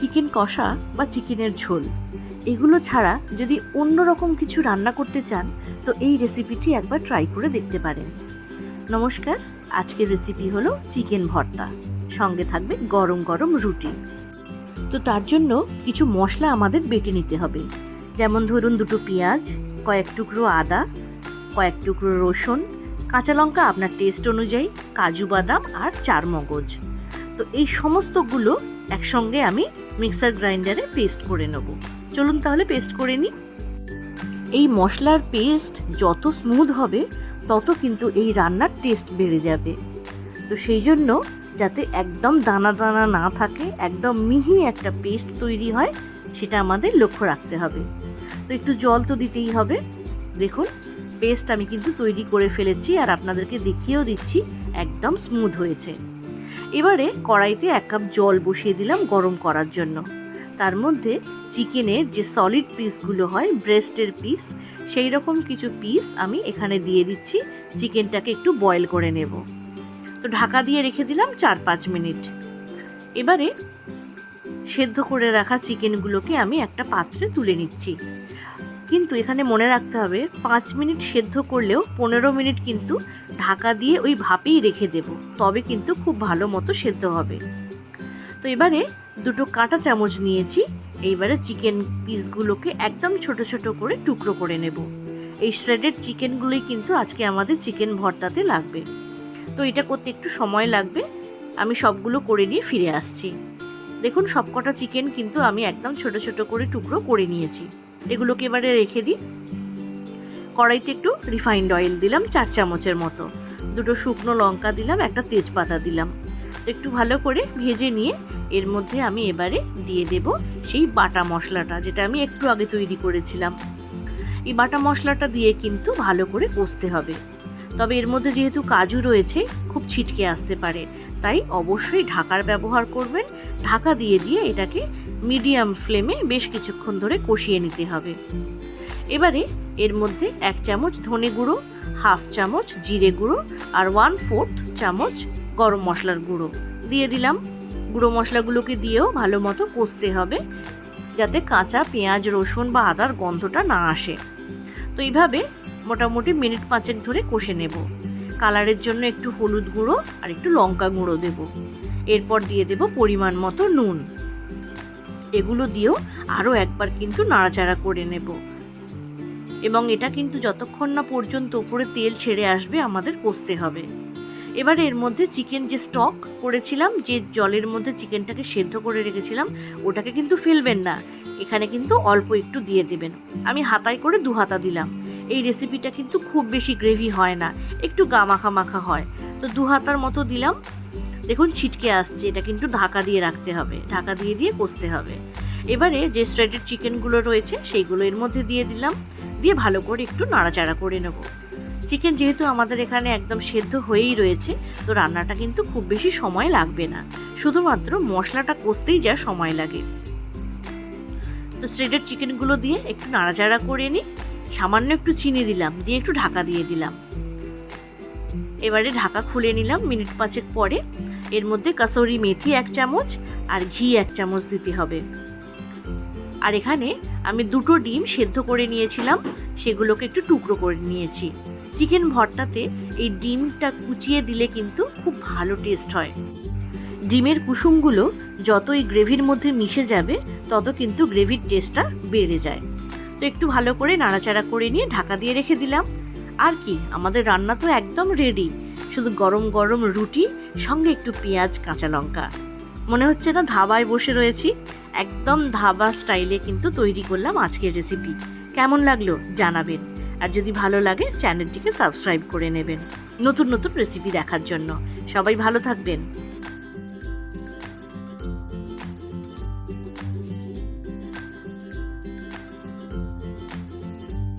Chicken কষা বা চিকেনের ঝোল এগুলো ছাড়া যদি অন্য রকম কিছু রান্না করতে চান তো এই রেসিপিটি একবার ট্রাই করে দেখতে পারেন। নমস্কার, আজকের রেসিপি হলো চিকেন ভর্তা, সঙ্গে থাকবে গরম গরম রুটি। তো তার জন্য কিছু মশলা আমাদের বেটে নিতে হবে, যেমন ধরুন 2টো পেঁয়াজ, কয়েক টুকরো আদা, কয়েক টুকরো রসুন, কাঁচা লঙ্কা আপনার টেস্ট অনুযায়ী, কাজু বাদাম আর 4 মগজ। তো এই সমস্তগুলো একসঙ্গে আমি মিক্সার গ্রাইন্ডারে পেস্ট করে নেব। চলুন তাহলে পেস্ট করে নিই। এই মশলার পেস্ট যত স্মুথ হবে তত কিন্তু এই রান্নার টেস্ট বেড়ে যাবে। তো সেই জন্য যাতে একদম দানা দানা না থাকে, একদম মিহি একটা পেস্ট তৈরি হয়, সেটা আমাদের লক্ষ্য রাখতে হবে। তো একটু জল তো দিতেই হবে। দেখুন পেস্ট আমি কিন্তু তৈরি করে ফেলেছি আর আপনাদেরকে দেখিয়েও দিচ্ছি, একদম স্মুথ হয়েছে। এবারে কড়াইতে 1 কাপ জল বসিয়ে দিলাম গরম করার জন্য। তার মধ্যে চিকেনের যে সলিড পিসগুলো হয়, ব্রেস্টের পিস, সেই রকম কিছু পিস আমি এখানে দিয়ে দিচ্ছি। চিকেনটাকে একটু বয়েল করে নেব। তো ঢাকা দিয়ে রেখে দিলাম 4-5 মিনিট। এবারে সেদ্ধ করে রাখা চিকেনগুলোকে আমি একটা পাত্রে তুলে নিচ্ছি। কিন্তু এখানে মনে রাখতে হবে 5 মিনিট সেদ্ধ করলেও 15 মিনিট কিন্তু ঢাকা দিয়ে ওই ভাপেই রেখে দেব, তবে কিন্তু খুব ভালো মতো সেদ্ধ হবে। তো এবারে 2টো কাঁটা চামচ নিয়েছি। এইবারে চিকেন পিসগুলোকে একদম ছোট ছোট করে টুকরো করে নেব। এই শ্রেডেড চিকেনগুলোই কিন্তু আজকে আমাদের চিকেন ভর্তাতে লাগবে। তো এটা করতে একটু সময় লাগবে, আমি সবগুলো করে নিয়ে ফিরে আসছি। দেখুন সবকটা চিকেন কিন্তু আমি একদম ছোট ছোট করে টুকরো করে নিয়েছি। এগুলোকে এবারে রেখে দিই। কড়াইতে একটু রিফাইন্ড অয়েল দিলাম 4 চামচের মতো, 2টো শুকনো লঙ্কা দিলাম, একটা তেজপাতা দিলাম। একটু ভালো করে ভেজে নিয়ে এর মধ্যে আমি এবারে দিয়ে দেব সেই বাটা মশলাটা, যেটা আমি একটু আগে তৈরি করেছিলাম। এই বাটা মশলাটা দিয়ে কিন্তু ভালো করে কষতে হবে। তবে এর মধ্যে যেহেতু কাজু রয়েছে, খুব ছিটকে আসতে পারে, তাই অবশ্যই ঢাকার ব্যবহার করবেন। ঢাকা দিয়ে দিয়ে এটাকে মিডিয়াম ফ্লেমে বেশ কিছুক্ষণ ধরে কষিয়ে নিতে হবে। এবারে এর মধ্যে 1 চামচ ধনে গুঁড়ো, 1/2 চামচ জিরে গুঁড়ো আর 1/4 চামচ গরম মশলার গুঁড়ো দিয়ে দিলাম। গুঁড়ো মশলাগুলোকে দিয়েও ভালো মতো কষতে হবে, যাতে কাঁচা পেঁয়াজ, রসুন বা আদার গন্ধটা না আসে। তো এইভাবে মোটামুটি মিনিট 5 ধরে কষে নেব। কালারের জন্য একটু হলুদ গুঁড়ো আর একটু লঙ্কা গুঁড়ো দেব। এরপর দিয়ে দেব পরিমাণ মতো নুন। এগুলো দিয়েও আরও একবার কিন্তু নাড়াচাড়া করে নেব, এবং এটা কিন্তু যতক্ষণ না পর্যন্ত উপরে তেল ছেড়ে আসবে আমাদের কষতে হবে। এবারে এর মধ্যে চিকেন যে স্টক করেছিলাম, যে জলের মধ্যে চিকেনটাকে সেদ্ধ করে রেখেছিলাম, ওটাকে কিন্তু ফেলবেন না, এখানে কিন্তু অল্প একটু দিয়ে দেবেন। আমি হাতায় করে 2 হাতা দিলাম। এই রেসিপিটা কিন্তু খুব বেশি গ্রেভি হয় না, একটু গা মাখা মাখা হয়। তো 2 হাতার মতো দিলাম। দেখুন ছিটকে আসছে, এটা কিন্তু ঢাকা দিয়ে রাখতে হবে, ঢাকা দিয়ে দিয়ে কষতে হবে। এবারে যে শ্রেডেড চিকেনগুলো রয়েছে সেইগুলো এর মধ্যে দিয়ে দিলাম, দিয়ে ভালো করে একটু নাড়াচাড়া করে নেব। চিকেন যেহেতু আমাদের এখানে একদম সেদ্ধ হয়েই রয়েছে, তো রান্নাটা কিন্তু খুব বেশি সময় লাগবে না, শুধুমাত্র মশলাটা কষতেই যা সময় লাগে। তো শ্রেডেড চিকেনগুলো দিয়ে একটু নাড়াচাড়া করে নিই। সামান্য একটু চিনি দিলাম, দিয়ে একটু ঢাকা দিয়ে দিলাম। এবারে ঢাকা খুলে নিলাম। মিনিট 5 পরে এর মধ্যে কাসুরি মেথি 1 চামচ আর ঘি 1 চামচ দিতে হবে। আর এখানে আমি 2টো ডিম সেদ্ধ করে নিয়েছিলাম, সেগুলোকে একটু টুকরো করে নিয়েছি। চিকেন ভর্তাতে এই ডিমটা কুচিয়ে দিলে কিন্তু খুব ভালো টেস্ট হয়। ডিমের কুসুমগুলো যত এই গ্রেভির মধ্যে মিশে যাবে, তত কিন্তু গ্রেভির টেস্টটা বেড়ে যায়। তো একটু ভালো করে নাড়াচাড়া করে নিয়ে ঢাকা দিয়ে রেখে দিলাম। আর কি, আমাদের রান্না তো একদম রেডি। শুধু গরম গরম রুটি, সঙ্গে একটু পেঁয়াজ, কাঁচা লঙ্কা। মনে হচ্ছে না ধাবায় বসে রয়েছি। একদম ধাবা স্টাইলে কিন্তু তৈরি করলাম আজকের রেসিপি। কেমন লাগলো জানাবেন, আর যদি ভালো লাগে চ্যানেলটিকে সাবস্ক্রাইব করে নেবেন নতুন নতুন রেসিপি দেখার জন্য। সবাই ভালো থাকবেন।